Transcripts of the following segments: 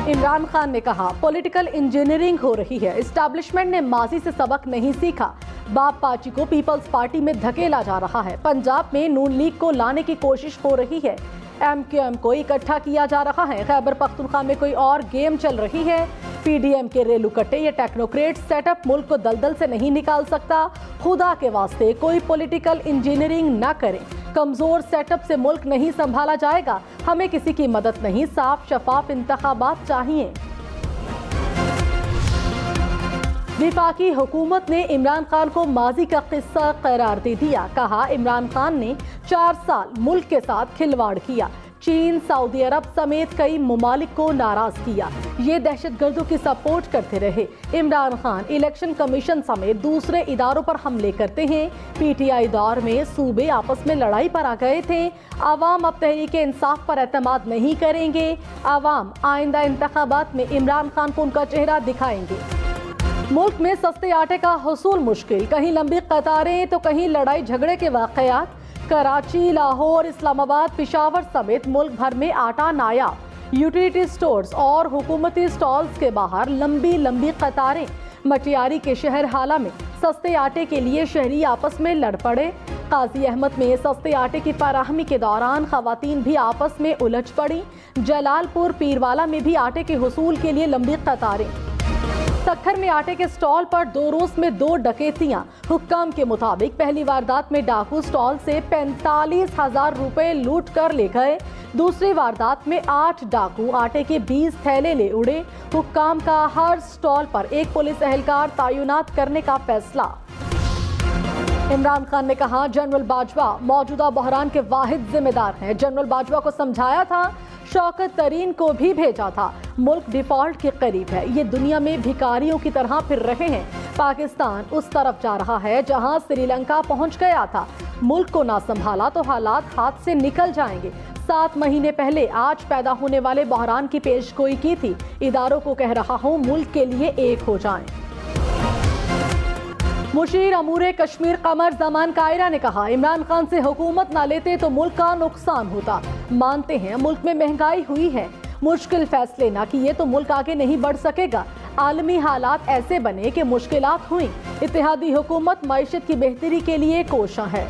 इमरान खान ने कहा, political engineering हो रही है। एस्टैब्लिशमेंट ने माजी से सबक नहीं सीखा। बाप पार्टी को पीपल्स पार्टी में धकेला जा रहा है। पंजाब में नून लीग को लाने की कोशिश हो रही है। MQM को इकट्ठा किया जा रहा है। खैबर पख्तूनख्वा में कोई और गेम चल रही है। PDM के रेलू कट्टे ये टेक्नोक्रेट सेटअप मुल्क को दलदल से नहीं निकाल सकता। खुदा के वास्ते कोई पॉलिटिकल इंजीनियरिंग न करें। कमजोर सेटअप से मुल्क नहीं संभाला जाएगा। हमें किसी की मदद नहीं, साफ शफाफ इंतखाबात चाहिए। वफाकी हुकूमत ने इमरान खान को माजी का किस्सा करार दे दिया। कहा, इमरान खान ने 4 साल मुल्क के साथ खिलवाड़ किया। चीन, सऊदी अरब समेत कई ममालिक को नाराज किया। ये दहशतगर्दों की सपोर्ट करते रहे। इमरान खान इलेक्शन कमीशन समेत दूसरे इदारों पर हमले करते हैं। PTI दौर में सूबे आपस में लड़ाई पर आ गए थे। आवाम अब तहरीक इंसाफ पर एतमाद नहीं करेंगे। आवाम आइंदा इंतखाबात में इमरान खान को उनका चेहरा दिखाएंगे। मुल्क में सस्ते आटे का हुसूल मुश्किल, कहीं लंबी कतारें तो कहीं लड़ाई झगड़े के वाकयात। कराची, लाहौर, इस्लामाबाद, पेशावर समेत मुल्क भर में आटा नायाब। यूटिलिटी स्टोर्स और हुकूमती स्टॉल्स के बाहर लंबी लंबी कतारें। मटियारी के शहर हाला में सस्ते आटे के लिए शहरी आपस में लड़ पड़े। काजी अहमद में सस्ते आटे की फराहमी के दौरान खवातीन भी आपस में उलझ पड़ी। जलालपुर, पीरवाला में भी आटे के हुसूल के लिए लंबी कतारें। सक्खर में आटे के स्टॉल पर 2 रोज में 2 डकैतियां। हुक्काम के मुताबिक पहली वारदात में डाकू स्टॉल से 45,000 रुपए लूट कर ले गए। दूसरी वारदात में 8 डाकू आटे के 20 थैले ले उड़े। हुक्काम का हर स्टॉल पर एक पुलिस एहलकार तैनात करने का फैसला। इमरान खान ने कहा, जनरल बाजवा मौजूदा बहरान के वाहिद जिम्मेदार हैं। जनरल बाजवा को समझाया था, शौकत तरीन को भी भेजा था। मुल्क डिफॉल्ट के करीब है। ये दुनिया में भिखारियों की तरह फिर रहे हैं। पाकिस्तान उस तरफ जा रहा है जहां श्रीलंका पहुंच गया था। मुल्क को ना संभाला तो हालात हाथ से निकल जाएंगे। 7 महीने पहले आज पैदा होने वाले बहरान की पेशगोई की थी। इदारों को कह रहा हूं, मुल्क के लिए एक हो जाएं। मुशीर अमूरे कश्मीर कमर जमान कायरा ने कहा, इमरान खान से हुकूमत ना लेते तो मुल्क का नुकसान होता। मानते हैं मुल्क में महंगाई हुई है, मुश्किल फैसले ना किए तो मुल्क आगे नहीं बढ़ सकेगा। आलमी हालात ऐसे बने कि मुश्किलात हुई। इत्तेहादी हुकूमत मईशत की बेहतरी के लिए कोशां है।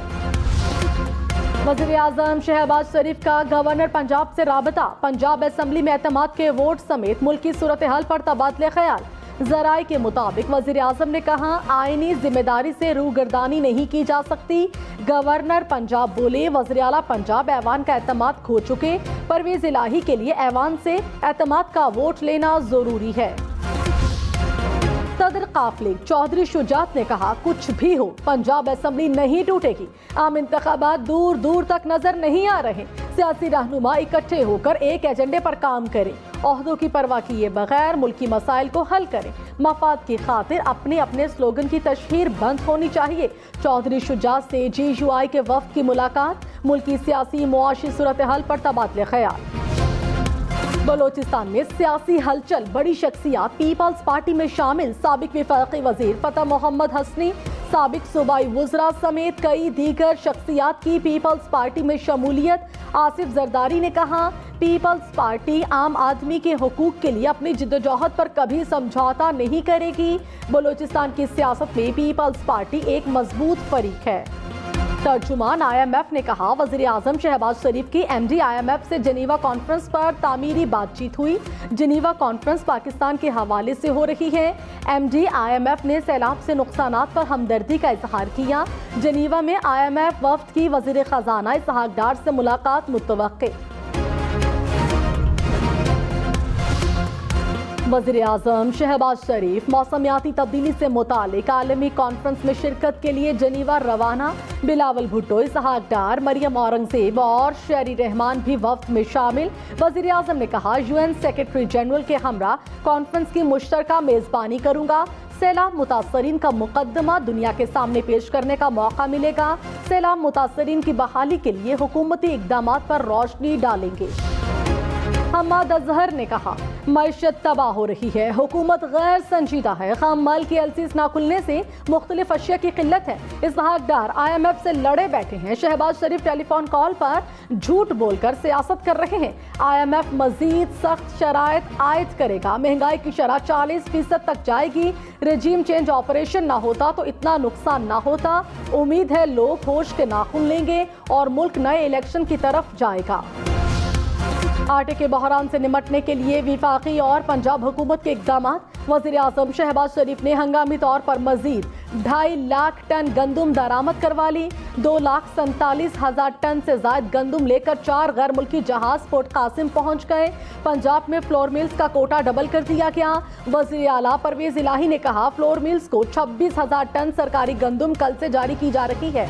वज़ीर आज़म शहबाज शरीफ का गवर्नर पंजाब से राबता। पंजाब असेंबली में एतमाद के वोट समेत मुल्क की सूरत हाल पर तबादले ख्याल। ज़राए के मुताबिक वज़ीर आज़म ने कहा, आईनी जिम्मेदारी से रूगर्दानी नहीं की जा सकती। गवर्नर पंजाब बोले, वज़ीर आला पंजाब ऐवान का एतमाद खो चुके। परवेज़ इलाही के लिए ऐवान से एतमाद का वोट लेना जरूरी है। सदर काफ लीग चौधरी शुजात ने कहा, कुछ भी हो पंजाब असेंबली नहीं टूटेगी। आम इंतखाबात दूर दूर तक नजर नहीं आ रहे। सियासी रहनुमा इकट्ठे होकर एक एजेंडे पर काम करें। ओहदों की परवाह किए बगैर मुल्की मसाइल को हल करें। मफाद की खातिर अपने अपने स्लोगन की तशहीर बंद होनी चाहिए। चौधरी शुजात से GUI के वफ्द की मुलाकात। मुल्की सियासी मुआशी सूरत हाल पर तबादले ख्याल। बलोचिस्तान में सियासी हलचल, बड़ी शख्सियात पीपल्स पार्टी में शामिल। साबिक वफाकी वजीर फतह मोहम्मद हसनी, साबिक सूबाई वज़रा समेत कई दीगर शख्सियात की पीपल्स पार्टी में शमूलियत। आसिफ जरदारी ने कहा, पीपल्स पार्टी आम आदमी के हुकूक के लिए अपनी जिद्दोजहद पर कभी समझौता नहीं करेगी। बलोचिस्तान की सियासत में पीपल्स पार्टी एक मजबूत फरीक है। तर्जुमान IMF ने कहा, वज़ीर आज़म शहबाज शरीफ की MD IMF से जनीवा कॉन्फ्रेंस पर तामीरी बातचीत हुई। जनीवा कॉन्फ्रेंस पाकिस्तान के हवाले से हो रही है। MD IMF ने सैलाब से नुकसानात पर हमदर्दी का इजहार किया। जनीवा में IMF वफ्द की वज़ीर खजाना इसहाक डार से मुलाकात मुतवक्के। वज़ीर आज़म शहबाज शरीफ मौसमियाती तब्दीली से मुतालिक आलमी कॉन्फ्रेंस में शिरकत के लिए जनीवा रवाना। बिलावल भुट्टो, इसहाक डार, मरियम औरंगजेब और शेरी रहमान भी वफ्द में शामिल। वज़ीर आज़म ने कहा, UN सेक्रेटरी जनरल के हमरा कॉन्फ्रेंस की मुश्तरका मेज़बानी करूँगा। सैलाब मुतासरीन का मुकदमा दुनिया के सामने पेश करने का मौका मिलेगा। सैलाब मुतासरीन की बहाली के लिए हुकूमती इक़दामात पर रोशनी डालेंगे। हम्माद अजहर ने कहा, मईशत तबाह हो रही है, हुकूमत गैर संजीदा है, खाम माल की एलसीज ना खुलने से मुख्तलिफ अशिया की किल्लत है। इसहाक डार IMF से लड़े बैठे हैं। शहबाज शरीफ टेलीफोन कॉल पर झूठ बोलकर सियासत कर रहे हैं। IMF मजीद सख्त शराइत आयद करेगा, महंगाई की शरह 40% तक जाएगी। रजीम चेंज ऑपरेशन ना होता तो इतना नुकसान ना होता। उम्मीद है लोग होश के नाखून लेंगे और मुल्क नए इलेक्शन की तरफ जाएगा। आटे के बहरान से निपटने के लिए विफाकी और पंजाब हुकूमत के इक़दाम। वज़ीर आज़म शहबाज शरीफ ने हंगामी तौर पर मजीद 2.5 लाख टन गंदुम दरामद करवा ली। 2,47,000 टन से ज्यादा गंदुम लेकर 4 गैर मुल्की जहाज पोर्ट कासिम पहुंच गए। पंजाब में फ्लोर मिल्स का कोटा डबल कर दिया गया। वज़ीर आला परवेज इलाही ने कहा, फ्लोर मिल्स को 26,000 टन सरकारी गंदुम कल से जारी की जा रही है।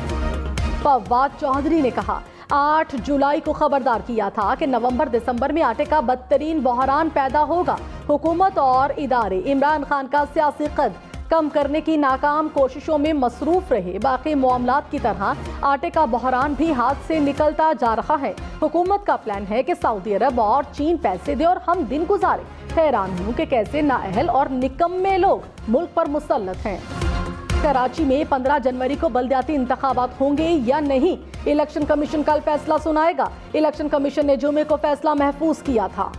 फवाद चौधरी ने कहा, 8 जुलाई को खबरदार किया था कि नवंबर दिसंबर में आटे का बदतरीन बहरान पैदा होगा। हुकूमत और इदारे इमरान खान का सियासी कद कम करने की नाकाम कोशिशों में मसरूफ रहे। बाकी मामलात की तरह आटे का बहरान भी हाथ से निकलता जा रहा है। हुकूमत का प्लान है कि सऊदी अरब और चीन पैसे दे और हम दिन गुजारे। हैरान हूँ कि कैसे नाअहल और निकम्मे लोग मुल्क पर मुसल्लत हैं। कराची में 15 जनवरी को बल्दियाती इंतखाबात होंगे या नहीं, इलेक्शन कमीशन कल फैसला सुनाएगा। इलेक्शन कमीशन ने जुमे को फैसला महफूज किया था।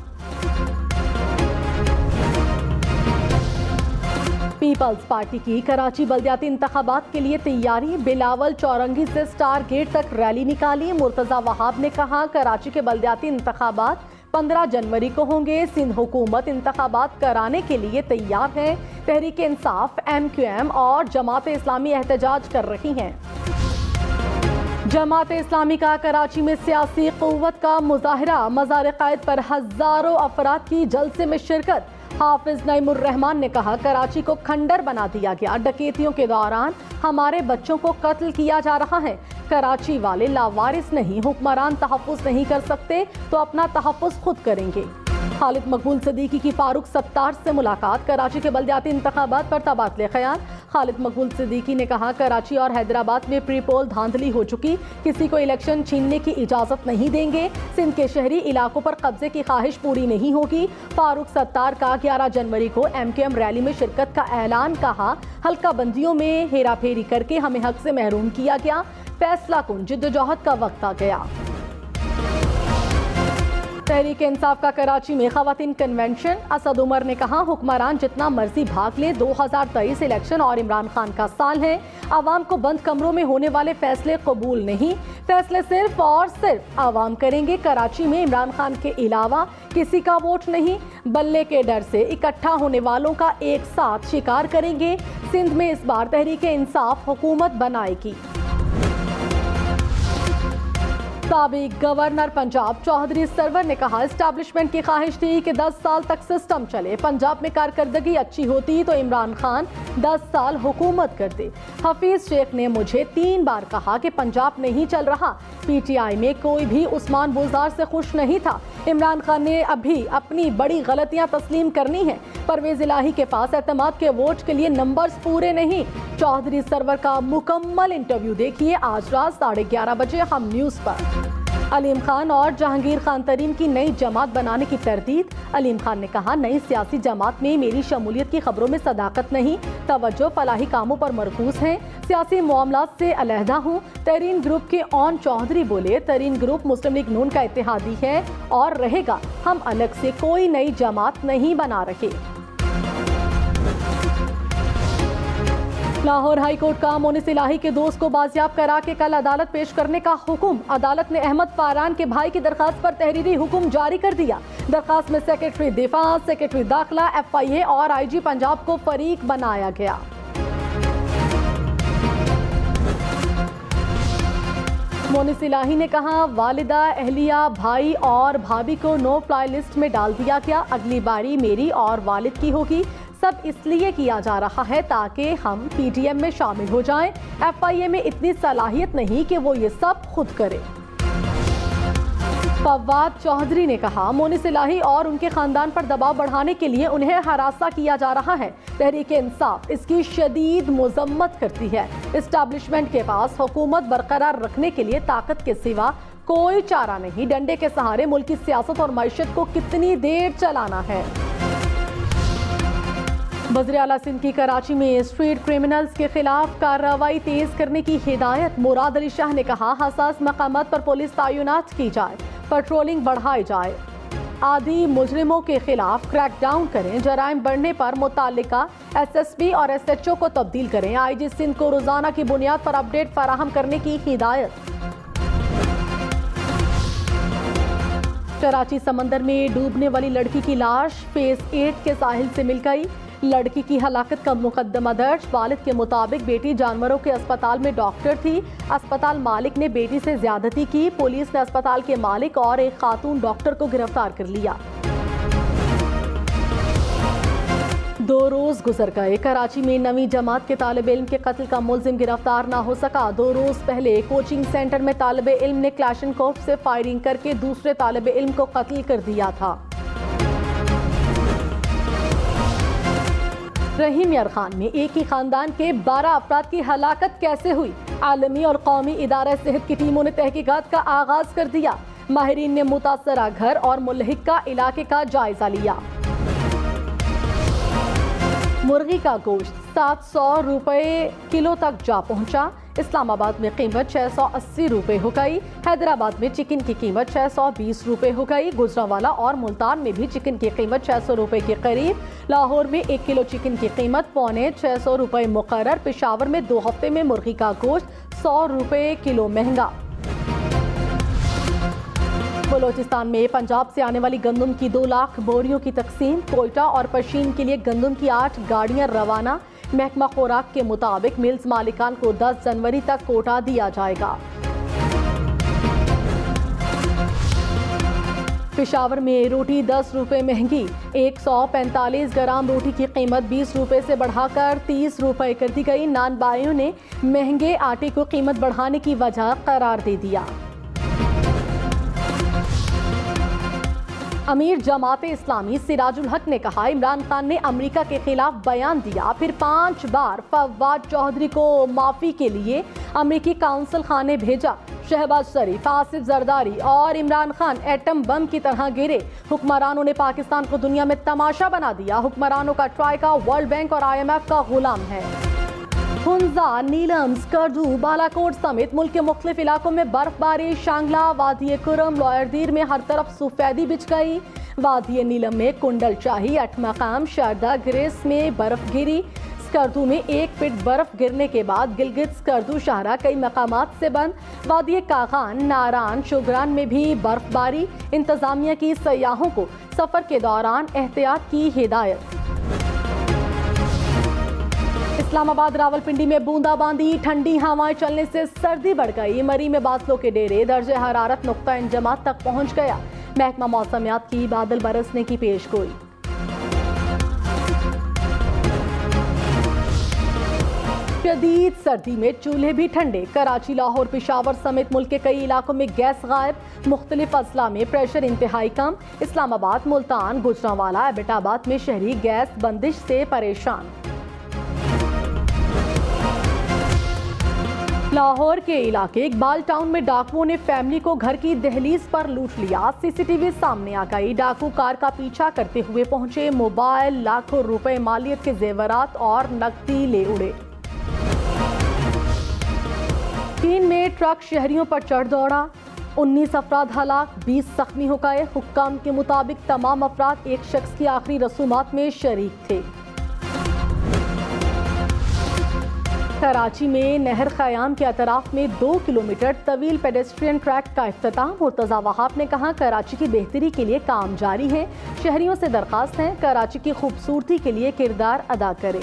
पीपल्स पार्टी की कराची बल्दियाती इंतखाबात के लिए तैयारी। बिलावल चौरंगी से स्टार गेट तक रैली निकाली। मुर्तजा वहाब ने कहा, कराची के बल्दियाती इंतखाबात 15 जनवरी को होंगे। सिंध हुकूमत इंतखाबात कराने के लिए तैयार है। तहरीक इंसाफ, MQM और जमात इस्लामी एहतजाज कर रही हैं। जमात इस्लामी का कराची में सियासी क़ुव्वत का मुजाहरा। मज़ार क़ायद पर हजारों अफराद की जलसे में शिरकत। हाफिज नईमुर रहमान ने कहा, कराची को खंडर बना दिया गया। डकैतियों के दौरान हमारे बच्चों को कत्ल किया जा रहा है। कराची वाले लावारिस नहीं, हुक्मरान तहफ़्फ़ुज़ नहीं कर सकते तो अपना तहफ़्फ़ुज़ खुद करेंगे। खालिद मकबूल सिद्दीकी की फारूक सत्तार से मुलाकात। कराची के बल्दियाती इंतखाबात पर तबादले ख्याल। खालिद मकबूल सिद्दीकी ने कहा, कराची और हैदराबाद में प्री पोल धांधली हो चुकी, किसी को इलेक्शन छीनने की इजाजत नहीं देंगे। सिंध के शहरी इलाकों पर कब्जे की ख्वाहिश पूरी नहीं होगी। फारूक सत्तार का 11 जनवरी को MQM रैली में शिरकत का ऐलान। कहा, हल्का बंदियों में हेरा फेरी करके हमें हक से महरूम किया गया। फैसला कुन जिद्दोजहद का वक्त आ गया। तहरीक इंसाफ का कराची में खवातीन कन्वेंशन। असद उमर ने कहा, हुक्मरान जितना मर्जी भाग लें, 2023 इलेक्शन और इमरान खान का साल है। आवाम को बंद कमरों में होने वाले फैसले कबूल नहीं, फैसले सिर्फ और सिर्फ आवाम करेंगे। कराची में इमरान खान के अलावा किसी का वोट नहीं। बल्ले के डर से इकट्ठा होने वालों का एक साथ शिकार करेंगे। सिंध में इस बार तहरीक इंसाफ हुकूमत बनाएगी। साबिक गवर्नर पंजाब चौधरी सरवर ने कहा, एस्टैब्लिशमेंट की ख्वाहिश थी कि 10 साल तक सिस्टम चले। पंजाब में कारकर्दगी अच्छी होती तो इमरान खान 10 साल हुकूमत करते। हफीज शेख ने मुझे 3 बार कहा कि पंजाब नहीं चल रहा। PTI में कोई भी उस्मान बुज़दार से खुश नहीं था। इमरान खान ने अभी अपनी बड़ी गलतियां तस्लीम करनी है। परवेज इलाही के पास एतमाद के वोट के लिए नंबर्स पूरे नहीं। चौधरी सरवर का मुकम्मल इंटरव्यू देखिए आज रात 11:30 बजे हम न्यूज़ पर। अलीम खान और जहांगीर खान तरीन की नई जमात बनाने की तरदीद। अलीम खान ने कहा, नई सियासी जमात में मेरी शमूलियत की खबरों में सदाकत नहीं, तवज्जो फलाही कामों पर मरकूज है। सियासी मामलात से अलहदा हूँ। तरीन ग्रुप के ऑन चौधरी बोले, तरीन ग्रुप मुस्लिम लीग नून का इत्तेहादी है और रहेगा। हम अलग से कोई नई जमात नहीं बना रहे। लाहौर हाई कोर्ट का मोनिस इलाही के दोस्त को बाजियाब करा के कल अदालत पेश करने का हुक्म। अदालत ने अहमद फारान के भाई की दरखास्त पर तहरीरी हुक्म जारी कर दिया। दरखास्त में सेक्रेटरी दिफा, सेक्रेटरी दाखिला, FIA और IG पंजाब को फरीक बनाया गया। मोनिस इलाही ने कहा, वालिदा, अहलिया, भाई और भाभी को नो फ्लाई लिस्ट में डाल दिया गया। अगली बारी मेरी और वालिद की होगी। सब इसलिए किया जा रहा है ताकि हम PTM में शामिल हो जाएं। FIA में इतनी सलाहियत नहीं कि वो ये सब खुद करे। फवाद चौधरी ने कहा, मोनिस इलाही और उनके खानदान पर दबाव बढ़ाने के लिए उन्हें हरासा किया जा रहा है। तहरीक इंसाफ इसकी शदीद मुजम्मत करती है। एस्टैब्लिशमेंट के पास हुकूमत बरकरार रखने के लिए ताकत के सिवा कोई चारा नहीं, डंडे के सहारे मुल्क की सियासत और मईशत को कितनी देर चलाना है। वज़ीर आला सिंध की कराची में स्ट्रीट क्रिमिनल्स के खिलाफ कार्रवाई तेज करने की हिदायत। मुराद अली शाह ने कहा, हसास मकामात पर पुलिस तैनात की जाए, पेट्रोलिंग बढ़ाई जाए, आदि मुजरिमों के खिलाफ क्रैकडाउन करें, जराइम बढ़ने पर मुताल्लिका SSP और SHO को तब्दील करें। IG सिंध को रोजाना की बुनियाद पर अपडेट फराहम करने की हिदायत। कराची समंदर में डूबने वाली लड़की की लाश फेज 8 के साहिल से मिल गई। लड़की की हलाकत का मुकदमा दर्ज। वालिद के मुताबिक बेटी जानवरों के अस्पताल में डॉक्टर थी। अस्पताल मालिक ने बेटी से ज्यादती की। पुलिस ने अस्पताल के मालिक और एक खातून डॉक्टर को गिरफ्तार कर लिया। 2 रोज गुजर गए। कराची में 9वीं जमात के तालिब इल्म के कत्ल का मुलजिम गिरफ्तार ना हो सका। 2 रोज पहले कोचिंग सेंटर में तालिब इल्म ने क्लैशनकोफ से फायरिंग करके दूसरे तालिब इल्म को कत्ल कर दिया था। रहीम यार खान में एक ही खानदान के 12 अफराद की हलाकत कैसे हुई? आलमी और कौमी इदारा सेहत की टीमों ने तहकीकात का आगाज कर दिया। माहिरीन ने मुतासरा घर और मुल्हिका इलाके का जायजा लिया। मुर्गी का गोश्त 700 रुपए किलो तक जा पहुंचा। इस्लामाबाद में कीमत 680 रुपए हो गई। हैदराबाद में चिकन की कीमत 620 रुपए हो गई। गुजरांवाला और मुल्तान में भी चिकन की कीमत 600 रुपए के करीब। लाहौर में 1 किलो चिकन की कीमत 650 रुपए मुकर्रर। पेशावर में 2 हफ्ते में मुर्गी का गोश्त 100 रुपए किलो महंगा। बलोचिस्तान में पंजाब से आने वाली गंदम की 2 लाख बोरियों की तकसीम। कोयटा और पशीन के लिए गंदम की 8 गाड़ियां रवाना। महकमा खुराक के मुताबिक मिल्स मालिकान को 10 जनवरी तक कोटा दिया जाएगा। पेशावर में रोटी 10 रुपए महंगी। 145 ग्राम रोटी की कीमत 20 रुपए से बढ़ाकर 30 रुपए कर दी गई। नान बाइयों ने महंगे आटे को कीमत बढ़ाने की वजह करार दे दिया। अमीर जमात इस्लामी सिराजुल हक ने कहा, इमरान खान ने अमेरिका के खिलाफ बयान दिया, फिर 5 बार फवाद चौधरी को माफी के लिए अमेरिकी काउंसिल खाने भेजा। शहबाज शरीफ, आसिफ जरदारी और इमरान खान एटम बम की तरह गिरे। हुक्मरानों ने पाकिस्तान को दुनिया में तमाशा बना दिया। हुक्मरानों का ट्राइका वर्ल्ड बैंक और IMF का गुलाम है। हुंजा, नीलम, स्कर्दू, बालाकोट समेत मुल्क के मुख्तलिफ इलाकों में बर्फबारी। शांगला, वादी कुरम, लॉयरदीर में हर तरफ सफेदी बिछ गई। वादी नीलम में कुंडल शाही, अठमकाम, शारदा, ग्रेस में बर्फ गिरी। स्कर्दू में 1 फीट बर्फ गिरने के बाद गिलगित स्कर्दू शाहरा कई मकामात से बंद। वादी कागान, नारान, शुगरान में भी बर्फबारी। इंतजामिया की सयाहों को सफर के दौरान एहतियात की हिदायत। इस्लामाबाद, रावलपिंडी में बूंदाबांदी। ठंडी हवाएं चलने से सर्दी बढ़ गई। मरी में बादलों के डेरे। दर्जे हरारत नुक्ता इंजमात तक पहुंच गया। महकमा मौसमियात की बादल बरसने की पेशगोई। शदीद सर्दी में चूल्हे भी ठंडे। कराची, लाहौर, पेशावर समेत मुल्क के कई इलाकों में गैस गायब। मुख्तलिफ अजला में प्रेशर इंतहाई कम। इस्लामाबाद, मुल्तान, गुजरांवाला, एबटाबाद में शहरी गैस बंदिश से परेशान। लाहौर के इलाके इकबाल टाउन में डाकुओं ने फैमिली को घर की दहलीज पर लूट लिया। CCTV सामने आ गई। डाकू कार का पीछा करते हुए पहुंचे। मोबाइल, लाखों रुपए मालियत के जेवरात और नकदी ले उड़े। चीन में ट्रक शहरियों पर चढ़ दौड़ा। 19 अफराद हलाक, 20 जख्मी हो गए। हुक्काम के मुताबिक तमाम अफराद एक शख्स की आखिरी रसूमात में शरीक थे। कराची में नहर ख़याम के अतराफ में 2 किलोमीटर तवील पेडेस्ट्रियन ट्रैक का इफ्तिताम। मुर्तज़ा वहाब ने कहा, कराची की बेहतरी के लिए काम जारी है। शहरियों से दरख्वास्त है, कराची की खूबसूरती के लिए किरदार अदा करें।